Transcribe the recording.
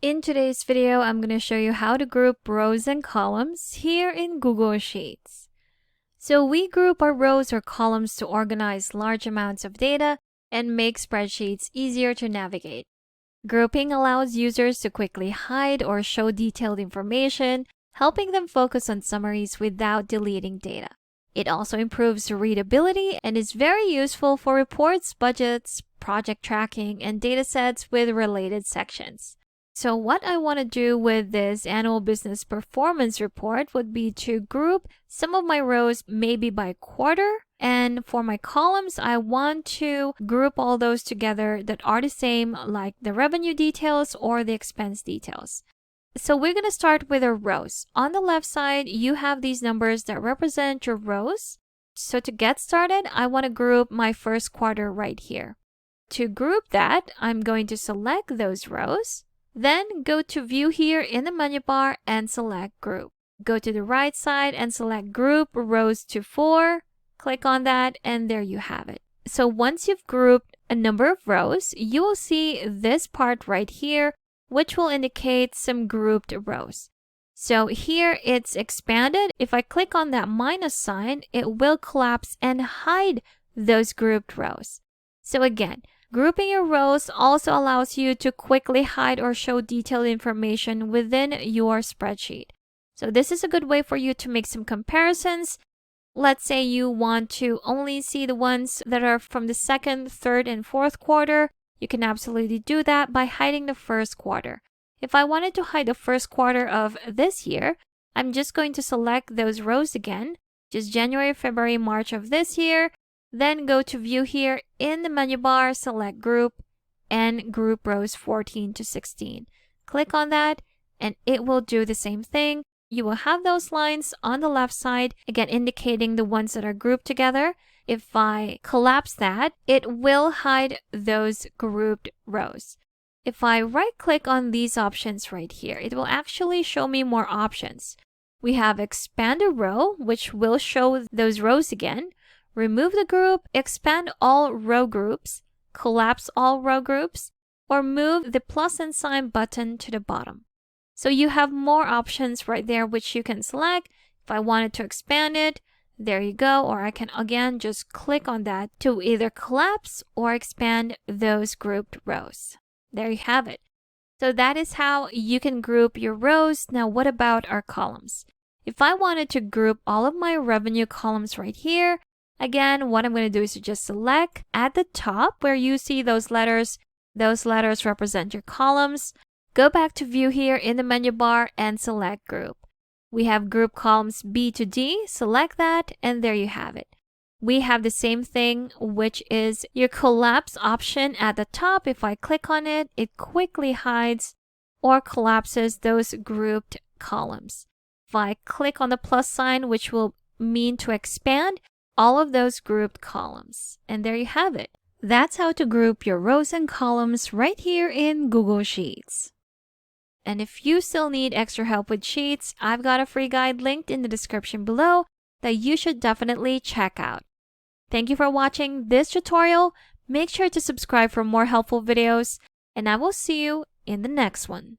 In today's video, I'm going to show you how to group rows and columns here in Google Sheets. So we group our rows or columns to organize large amounts of data and make spreadsheets easier to navigate. Grouping allows users to quickly hide or show detailed information, helping them focus on summaries without deleting data. It also improves readability and is very useful for reports, budgets, project tracking, and datasets with related sections. So what I want to do with this annual business performance report would be to group some of my rows maybe by quarter. And for my columns, I want to group all those together that are the same, like the revenue details or the expense details. So we're going to start with our rows. On the left side, you have these numbers that represent your rows. So to get started, I want to group my first quarter right here. To group that, I'm going to select those rows. Then go to View here in the menu bar and select Group. Go to the right side and select Group Rows to 4. Click on that and there you have it. So once you've grouped a number of rows, you will see this part right here, which will indicate some grouped rows. So here it's expanded. If I click on that minus sign, it will collapse and hide those grouped rows. So again, grouping your rows also allows you to quickly hide or show detailed information within your spreadsheet. So this is a good way for you to make some comparisons. Let's say you want to only see the ones that are from the second, third, and fourth quarter. You can absolutely do that by hiding the first quarter. If I wanted to hide the first quarter of this year, I'm just going to select those rows again, just January, February, March of this year. Then go to View here in the menu bar, select Group, and group rows 14 to 16. Click on that, and it will do the same thing. You will have those lines on the left side, again indicating the ones that are grouped together. If I collapse that, it will hide those grouped rows. If I right-click on these options right here, it will actually show me more options. We have Expand a Row, which will show those rows again. Remove the group, expand all row groups, collapse all row groups, or move the plus and sign button to the bottom. So you have more options right there which you can select. If I wanted to expand it, there you go. Or I can again just click on that to either collapse or expand those grouped rows. There you have it. So that is how you can group your rows. Now what about our columns? If I wanted to group all of my revenue columns right here, again, what I'm going to do is to just select at the top where you see those letters represent your columns. Go back to View here in the menu bar and select Group. We have group columns B to D, select that, and there you have it. We have the same thing, which is your collapse option at the top. If I click on it, it quickly hides or collapses those grouped columns. If I click on the plus sign, which will mean to expand, all of those grouped columns. And there you have it. That's how to group your rows and columns right here in Google Sheets. And if you still need extra help with Sheets, I've got a free guide linked in the description below that you should definitely check out. Thank you for watching this tutorial. Make sure to subscribe for more helpful videos, and I will see you in the next one.